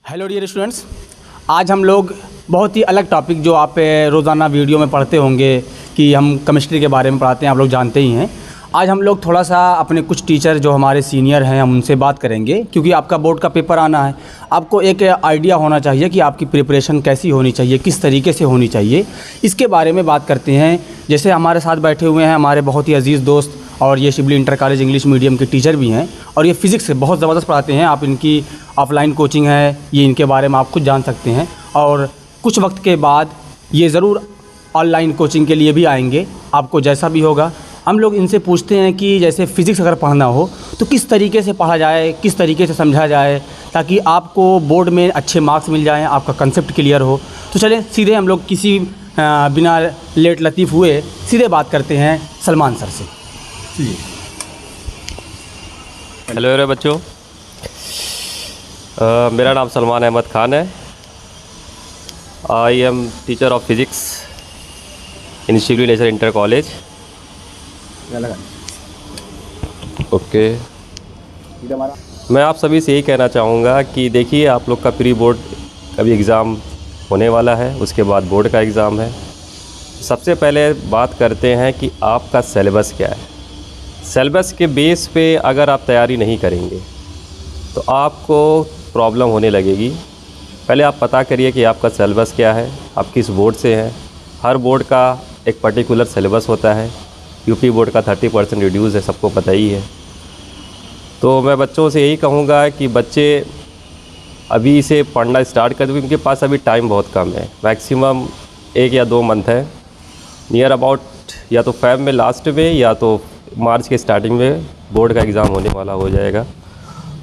Hello dear students, आज हम लोग बहुत ही अलग टॉपिक जो आप रोज़ाना वीडियो में पढ़ते होंगे कि हम केमिस्ट्री के बारे में पढ़ाते हैं, आप लोग जानते ही हैं। आज हम लोग थोड़ा सा अपने कुछ टीचर जो हमारे सीनियर हैं हम उनसे बात करेंगे, क्योंकि आपका बोर्ड का पेपर आना है। आपको एक आइडिया होना चाहिए कि आपकी प्रिपरेशन कैसी होनी चाहिए, किस तरीके से होनी चाहिए, इसके बारे में बात करते हैं। जैसे हमारे साथ बैठे हुए हैं हमारे बहुत ही अजीज़ दोस्त, और ये शिवली इंटर कॉलेज इंग्लिश मीडियम के टीचर भी हैं, और ये फ़िज़िक्स बहुत ज़बरदस्त पढ़ाते हैं। आप इनकी ऑफलाइन कोचिंग है, ये इनके बारे में आप खुद जान सकते हैं। और कुछ वक्त के बाद ये ज़रूर ऑनलाइन कोचिंग के लिए भी आएंगे, आपको जैसा भी होगा। हम लोग इनसे पूछते हैं कि जैसे फ़िज़िक्स अगर पढ़ना हो तो किस तरीके से पढ़ा जाए, किस तरीके से समझा जाए, ताकि आपको बोर्ड में अच्छे मार्क्स मिल जाएँ, आपका कंसेप्ट क्लियर हो। तो चलें सीधे हम लोग किसी बिना लेट लतीफ़ हुए सीधे बात करते हैं सलमान सर से। हेलो बच्चों, मेरा नाम सलमान अहमद खान है। I am teacher of physics in Shivli nature inter college. Okay, मैं आप सभी से यही कहना चाहूँगा कि देखिए, आप लोग का प्री बोर्ड अभी एग्ज़ाम होने वाला है, उसके बाद बोर्ड का एग्ज़ाम है। सबसे पहले बात करते हैं कि आपका सिलेबस क्या है। सिलेबस के बेस पे अगर आप तैयारी नहीं करेंगे तो आपको प्रॉब्लम होने लगेगी। पहले आप पता करिए कि आपका सिलेबस क्या है, आप किस बोर्ड से हैं। हर बोर्ड का एक पर्टिकुलर सिलेबस होता है। यूपी बोर्ड का 30% रिड्यूस है, सबको पता ही है। तो मैं बच्चों से यही कहूँगा कि बच्चे अभी से पढ़ना स्टार्ट कर दें, उनके पास अभी टाइम बहुत कम है। मैक्सिमम 1 या 2 मंथ है, नियर अबाउट या तो फ़ेब में लास्ट में या तो मार्च के स्टार्टिंग में बोर्ड का एग्ज़ाम होने वाला हो जाएगा।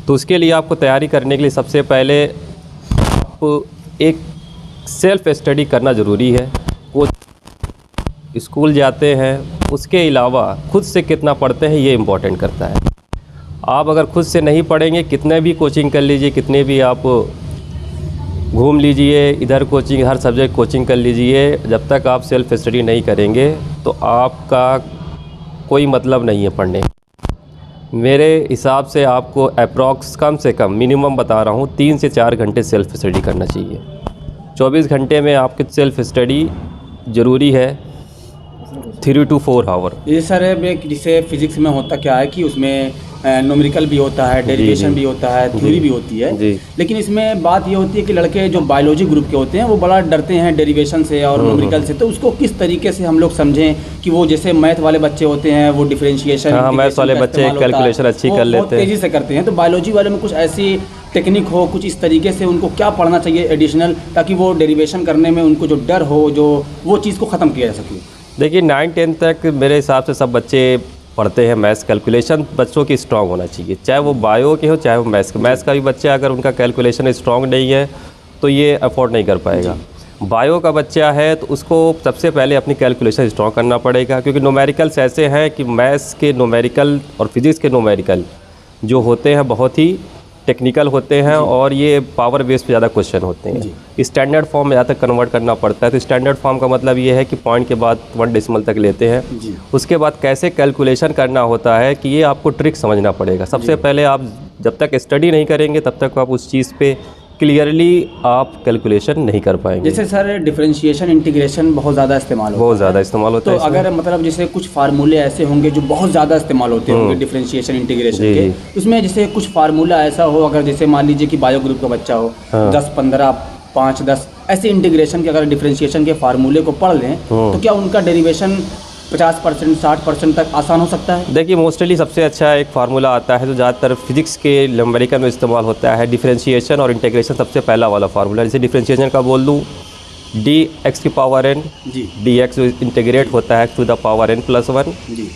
तो उसके लिए आपको तैयारी करने के लिए सबसे पहले आपको एक सेल्फ़ स्टडी करना ज़रूरी है। वो स्कूल जाते हैं, उसके अलावा खुद से कितना पढ़ते हैं ये इम्पोर्टेंट करता है। आप अगर खुद से नहीं पढ़ेंगे, कितने भी कोचिंग कर लीजिए, कितने भी आप घूम लीजिए, इधर कोचिंग, हर सब्जेक्ट कोचिंग कर लीजिए, जब तक आप सेल्फ़ स्टडी नहीं करेंगे तो आपका कोई मतलब नहीं है पढ़ने। मेरे हिसाब से आपको अप्रॉक्स कम से कम मिनिमम बता रहा हूँ 3 से 4 घंटे सेल्फ़ स्टडी करना चाहिए। 24 घंटे में आपकी सेल्फ़ स्टडी ज़रूरी है, 3 to 4 आवर। ये सर जैसे फिज़िक्स में होता क्या है कि उसमें न्यूमेरिकल भी होता है, डेरिवेशन भी होता है, थ्योरी भी होती है। लेकिन इसमें बात ये होती है कि लड़के जो बायोलॉजी ग्रुप के होते हैं वो बड़ा डरते हैं डेरिवेशन से और न्यूमेरिकल से। तो उसको किस तरीके से हम लोग समझें कि वो जैसे मैथ वाले बच्चे होते हैं वो डिफरेंशिएशन, मैथ वाले बच्चे कैलकुलेशन अच्छी कर लेते हैं, तेज़ी से करते हैं। तो बायोलॉजी वाले में कुछ ऐसी टेक्निक हो, कुछ इस तरीके से उनको क्या पढ़ना चाहिए एडिशनल, ताकि वो डेरिवेशन करने में उनको जो डर हो, जो वो चीज़ को ख़त्म किया जा सके। देखिए 9-10 तक मेरे हिसाब से सब बच्चे पढ़ते हैं। मैथ्स कैलकुलेशन बच्चों की स्ट्रांग होना चाहिए, चाहे वो बायो के हो चाहे वो मैथ्स का भी बच्चा अगर उनका कैलकुलेशन स्ट्रांग नहीं है तो ये अफोर्ड नहीं कर पाएगा। बायो का बच्चा है तो उसको सबसे पहले अपनी कैलकुलेशन स्ट्रांग करना पड़ेगा, क्योंकि न्यूमेरिकल्स ऐसे हैं कि मैथ्स के न्यूमेरिकल और फिज़िक्स के न्यूमेरिकल जो होते हैं बहुत ही टेक्निकल होते हैं और ये पावर बेस पे ज़्यादा क्वेश्चन होते हैं। स्टैंडर्ड फॉर्म में ज़्यादा कन्वर्ट करना पड़ता है। तो स्टैंडर्ड फॉर्म का मतलब ये है कि पॉइंट के बाद 1 डेसिमल तक लेते हैं। उसके बाद कैसे कैलकुलेशन करना होता है कि ये आपको ट्रिक समझना पड़ेगा। सबसे पहले आप जब तक स्टडी नहीं करेंगे तब तक आप उस चीज़ पे क्लियरली आप कैलकुलेशन नहीं कर पाएंगे। जैसे सर डिफरेंशिएशन इंटीग्रेशन बहुत ज़्यादा इस्तेमाल होता है, बहुत ज़्यादा इस्तेमाल होता है। तो अगर मतलब जैसे कुछ फार्मूले ऐसे होंगे जो बहुत ज़्यादा इस्तेमाल होते होंगे डिफरेंशिएशन इंटीग्रेशन के, उसमें जैसे कुछ फार्मूला ऐसा हो, अगर जैसे मान लीजिए कि बायो ग्रुप का बच्चा हो, 10, 15, 5, 10 ऐसे इंटीग्रेशन के अगर डिफरेंशिएशन के फार्मूले को पढ़ लें तो क्या उनका डेरिवेशन 50%, 60% तक आसान हो सकता है? देखिए मोस्टली सबसे अच्छा एक फार्मूला आता है जो ज़्यादातर फिजिक्स के न्यूमेरिकल में इस्तेमाल होता है, डिफरेंशिएशन और इंटीग्रेशन सबसे पहला वाला फार्मूला। जैसे डिफरेंशिएशन का बोल दूँ dx की पावर n, dx इंटीग्रेट होता है x to the power n+1,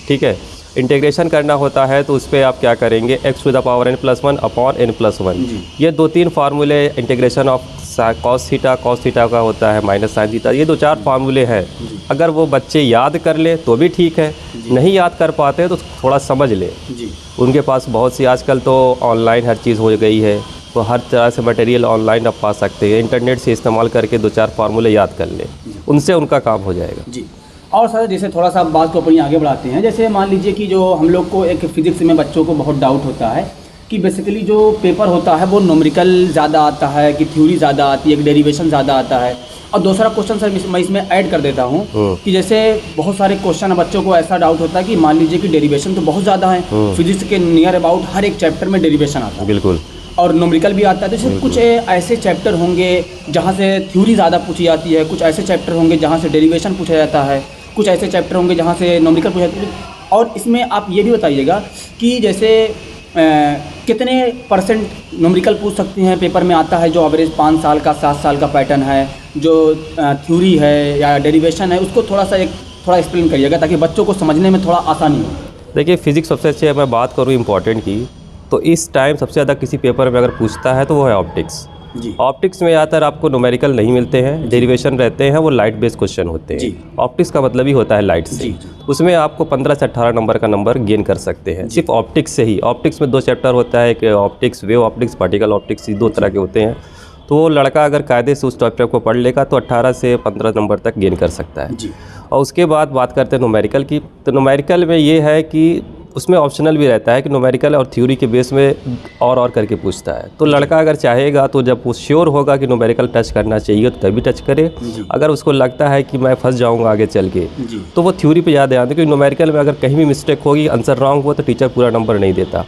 ठीक है। इंटीग्रेशन करना होता है तो उस पर आप क्या करेंगे, x to the power n+1 upon n+1। ये 2-3 फार्मूले इंटीग्रेशन ऑफ कॉस थीटा का होता है माइनस साइन थीटा, ये 2-4 फार्मूले हैं। अगर वो बच्चे याद कर ले तो भी ठीक है, नहीं याद कर पाते तो थोड़ा समझ ले। उनके पास बहुत सी आजकल तो ऑनलाइन हर चीज़ हो गई है, तो हर तरह से मटेरियल ऑनलाइन आप पा सकते हैं। इंटरनेट से इस्तेमाल करके 2-4 फार्मूले याद कर ले, उनसे उनका काम हो जाएगा। जी। और सर जैसे थोड़ा सा बात को अपनी आगे बढ़ाते हैं, जैसे मान लीजिए कि जो हम लोग को एक फिजिक्स में बच्चों को बहुत डाउट होता है कि बेसिकली जो पेपर होता है वो न्यूमेरिकल ज़्यादा आता है कि थ्योरी ज़्यादा आती है कि डेरिवेशन ज़्यादा आता है। और दूसरा क्वेश्चन सर मैं इसमें ऐड कर देता हूँ कि जैसे बहुत सारे क्वेश्चन बच्चों को ऐसा डाउट होता है कि मान लीजिए कि डेरिवेशन तो बहुत ज़्यादा है, फिजिक्स के नियर अबाउट हर एक चैप्टर में डेरिवेशन आता है बिल्कुल, और न्यूमेरिकल भी आता है। तो जैसे कुछ ऐसे चैप्टर होंगे जहाँ से थ्योरी ज़्यादा पूछी जाती है, कुछ ऐसे चैप्टर होंगे जहाँ से डेरिवेशन पूछा जाता है, कुछ ऐसे चैप्टर होंगे जहाँ से न्यूमेरिकल पूछा जाता है। और इसमें आप ये भी बताइएगा कि जैसे कितने परसेंट न्यूमेरिकल पूछ सकते हैं पेपर में आता है, जो एवरेज 5 साल का 7 साल का पैटर्न है, जो थ्योरी है या डेरिवेशन है, उसको थोड़ा एक्सप्लेन करिएगा ताकि बच्चों को समझने में थोड़ा आसानी हो। देखिए फिजिक्स सबसे अच्छी है, मैं बात करूँ इम्पॉर्टेंट की, तो इस टाइम सबसे ज़्यादा किसी पेपर में अगर पूछता है तो वो है ऑप्टिक्स। जी ऑप्टिक्स में ज़्यादातर आपको न्यूमेरिकल नहीं मिलते हैं, डेरिवेशन रहते हैं, वो लाइट बेस्ड क्वेश्चन होते जी। हैं। ऑप्टिक्स का मतलब ही होता है लाइट से। जी। उसमें आपको 15 से 18 नंबर का नंबर गेन कर सकते हैं सिर्फ ऑप्टिक्स से ही। ऑप्टिक्स में 2 चैप्टर होता है, एक optics, wave optics, particle optics, ये 2 तरह के होते हैं। तो वो लड़का अगर कायदे से उस चैप्टर को पढ़ लेगा तो 18 से 15 नंबर तक गेन कर सकता है। जी। और उसके बाद बात करते हैं न्यूमेरिकल की, तो न्यूमेरिकल में ये है कि उसमें ऑप्शनल भी रहता है कि न्यूमेरिकल और थ्योरी के बेस में और करके पूछता है। तो लड़का अगर चाहेगा तो जब वो श्योर होगा कि न्यूमेरिकल टच करना चाहिए तो तभी टच करे। अगर उसको लगता है कि मैं फंस जाऊंगा आगे चल के तो वो थ्योरी पे ज़्यादा ध्यान दे, क्योंकि न्यूमेरिकल में अगर कहीं भी मिस्टेक होगी, आंसर रॉन्ग हुआ तो टीचर पूरा नंबर नहीं देता।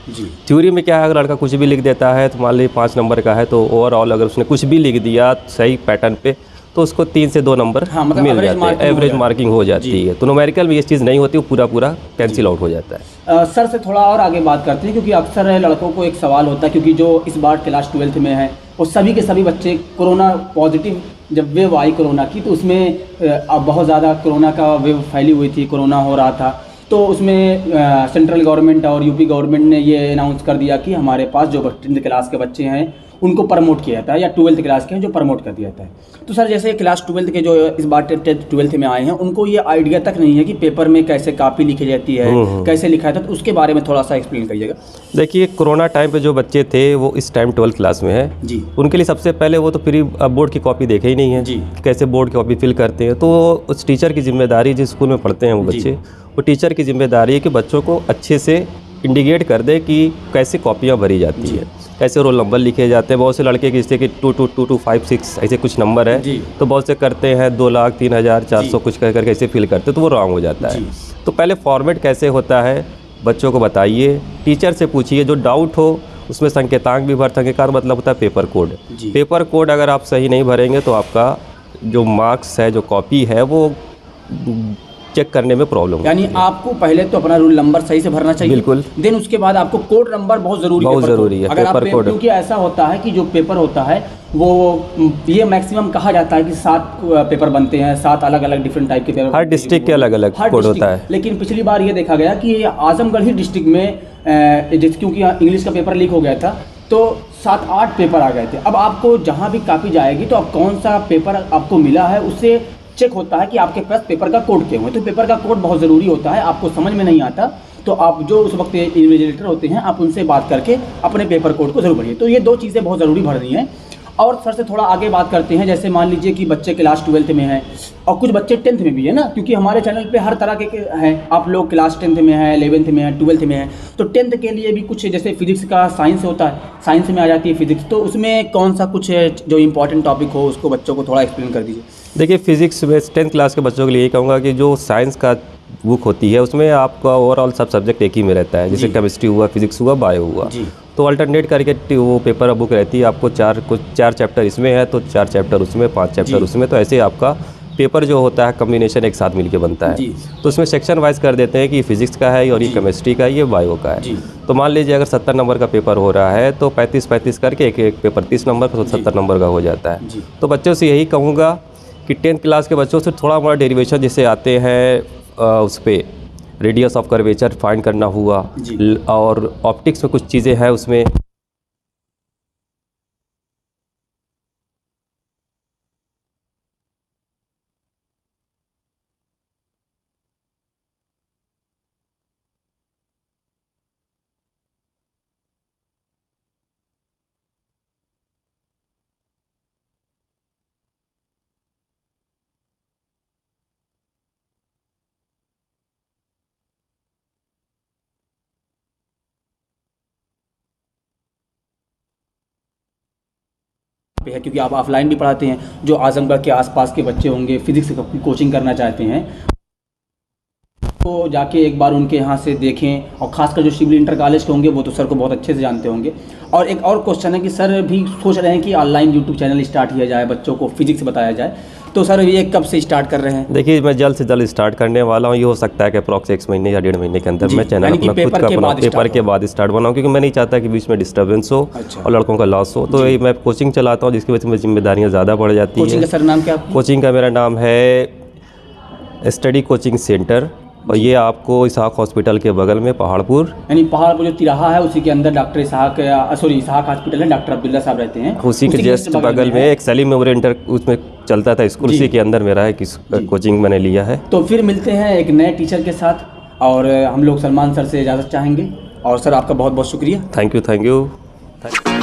थ्योरी में क्या है, अगर लड़का कुछ भी लिख देता है तो मान लीजिए 5 नंबर का है, तो ओवरऑल अगर उसने कुछ भी लिख दिया सही पैटर्न पे तो उसको 3 से 2 नंबर मतलब मिल जाते हैं, एवरेज मार्किंग हो जाती है। तो न्यूमेरिकल में ये चीज़ नहीं होती, वो पूरा कैंसिल आउट हो जाता है। सर से थोड़ा और आगे बात करते हैं, क्योंकि अक्सर लड़कों को एक सवाल होता है, क्योंकि जो इस बार क्लास 12th में है वो सभी के सभी बच्चे कोरोना पॉजिटिव, जब वेव आई कोरोना की तो उसमें अब बहुत ज़्यादा कोरोना का वेव फैली हुई थी, कोरोना हो रहा था। तो उसमें सेंट्रल गवर्नमेंट और यूपी गवर्नमेंट ने ये अनाउंस कर दिया कि हमारे पास जो 10th क्लास के बच्चे हैं उनको प्रमोट किया जाता है, या 12th क्लास के हैं जो प्रमोट कर दिया जाता है। तो सर जैसे क्लास 12th के जो इस बार 12th में आए हैं उनको ये आइडिया तक नहीं है कि पेपर में कैसे कॉपी लिखी जाती है, कैसे लिखा जाता है, तो उसके बारे में थोड़ा सा एक्सप्लेन करिएगा। देखिए कोरोना टाइम पे जो बच्चे थे वो इस टाइम 12th क्लास में है जी। उनके लिए सबसे पहले वो तो प्री बोर्ड की कॉपी देखे ही नहीं है जी। कैसे बोर्ड की कॉपी फिल करते हैं। तो उस टीचर की जिम्मेदारी, जिस स्कूल में पढ़ते हैं वो बच्चे, वो टीचर की जिम्मेदारी है कि बच्चों को अच्छे से इंडिकेट कर दे कि कैसे कॉपियाँ भरी जाती है, कैसे रोल नंबर लिखे जाते हैं। बहुत से लड़के की जैसे कि 222256 ऐसे कुछ नंबर है, तो बहुत से करते हैं 2,03,400 कुछ कर करके ऐसे फिल करते, तो वो रॉन्ग हो जाता है। तो पहले फॉर्मेट कैसे होता है बच्चों को बताइए, टीचर से पूछिए, जो डाउट हो उसमें संकेतांक भी भर सकें। का मतलब होता है पेपर कोड। पेपर कोड अगर आप सही नहीं भरेंगे तो आपका जो मार्क्स है, जो कॉपी है, वो चेक करने में प्रॉब्लम, यानी आपको पहले तो अपना रूल नंबर सही से भरना चाहिए, बिल्कुल। देन उसके बाद आपको कोड नंबर बहुत ज़रूरी है। अगर आप क्योंकि ऐसा होता है कि जो पेपर होता है वो ये मैक्सिमम कहा जाता है कि 7 पेपर बनते हैं, 7 अलग अलग डिफरेंट टाइप के पेपर, हर डिस्ट्रिक्ट के अलग अलग कोड होता है। लेकिन पिछली बार ये देखा गया कि आजमगढ़ ही डिस्ट्रिक्ट में क्योंकि इंग्लिश का पेपर लीक हो गया था तो 7-8 पेपर आ गए थे। अब आपको जहाँ भी कॉपी जाएगी तो अब कौन सा पेपर आपको मिला है उससे चेक होता है कि आपके पास पेपर का कोड क्या हुआ है। तो पेपर का कोड बहुत ज़रूरी होता है, आपको समझ में नहीं आता तो आप जो उस वक्त इन्विजिलेटर होते हैं आप उनसे बात करके अपने पेपर कोड को जरूर भरिए। तो ये 2 चीज़ें बहुत ज़रूरी भरनी है। और सर से थोड़ा आगे बात करते हैं, जैसे मान लीजिए कि बच्चे क्लास 12th में हैं और कुछ बच्चे 10th में भी है ना, क्योंकि हमारे चैनल पे हर तरह के हैं। आप लोग क्लास 10th में हैं, 11th में हैं, 12th में हैं, तो 10th के लिए भी कुछ जैसे फिजिक्स का साइंस होता है, साइंस में आ जाती है फिजिक्स, तो उसमें कौन सा कुछ है जो इंपॉर्टेंट टॉपिक हो उसको बच्चों को थोड़ा एक्सप्लेन कर दीजिए। देखिए फिजिक्स में 10th क्लास के बच्चों के लिए यही कहूँगा कि जो साइंस का बुक होती है उसमें आपका ओवरऑल सब सब्जेक्ट एक ही में रहता है, जैसे केमिस्ट्री हुआ, फिजिक्स हुआ, बायो हुआ, तो अल्टरनेट करके वो पेपर बुक रहती है। आपको 4 चैप्टर इसमें है तो 4 चैप्टर उसमें, 5 चैप्टर उसमें, तो ऐसे आपका पेपर जो होता है कम्बिनेशन एक साथ मिलके बनता है। तो उसमें सेक्शन वाइज कर देते हैं कि फिजिक्स का है और ये केमिस्ट्री का है, ये बायो का है। तो मान लीजिए अगर 70 नंबर का पेपर हो रहा है तो 35-35 करके एक पेपर 30 नंबर का, तो 70 नंबर का हो जाता है। तो बच्चों से यही कहूँगा कि 10th क्लास के बच्चों से थोड़ा मोड़ा डेरिवेशन जैसे आते हैं उस पर रेडियस ऑफ कर्वेचर फाइंड करना हुआ, और ऑप्टिक्स में कुछ चीज़ें हैं उसमें पे है, क्योंकि आप ऑफलाइन भी पढ़ाते हैं, जो आजमगढ़ के आसपास के बच्चे होंगे फिज़िक्स की कोचिंग करना चाहते हैं तो जाके एक बार उनके यहाँ से देखें, और ख़ासकर जो शिवली इंटर कॉलेज के होंगे वो तो सर को बहुत अच्छे से जानते होंगे। और एक और क्वेश्चन है कि सर भी सोच रहे हैं कि ऑनलाइन यूट्यूब चैनल स्टार्ट किया जाए, बच्चों को फिजिक्स बताया जाए, तो सर ये कब से स्टार्ट कर रहे हैं? देखिए, मैं जल्द से जल्द स्टार्ट करने वाला हूँ। ये हो सकता है कि अप्रॉक्स 1 महीने या 1.5 महीने के अंदर मैं चैनल अपना खुद का पेपर के बाद स्टार्ट बनाऊँ, क्योंकि मैं नहीं चाहता कि बीच में डिस्टर्बेंस हो और लड़कों का लॉस हो। तो मैं कोचिंग चलाता हूँ, जिसकी वजह से मेरी जिम्मेदारियाँ ज़्यादा बढ़ जाती हैं। कोचिंग का सर नाम क्या? कोचिंग का मेरा नाम है स्टडी कोचिंग सेंटर, और ये आपको इसहाक हॉस्पिटल के बगल में पहाड़पुर, यानी पहाड़पुर जो तिराहा है उसी के अंदर डॉक्टर इसहाक हॉस्पिटल है, डॉक्टर अब्दुल्ला साहब रहते हैं, उसी के जस्ट बगल में एक सलीम मेमोरियल इंटर उसमें चलता था स्कूल, उसी के अंदर मेरा है कि कोचिंग मैंने लिया है। तो फिर मिलते हैं एक नए टीचर के साथ, और हम लोग सलमान सर से इजाज़त चाहेंगे। और सर आपका बहुत बहुत शुक्रिया। Thank you.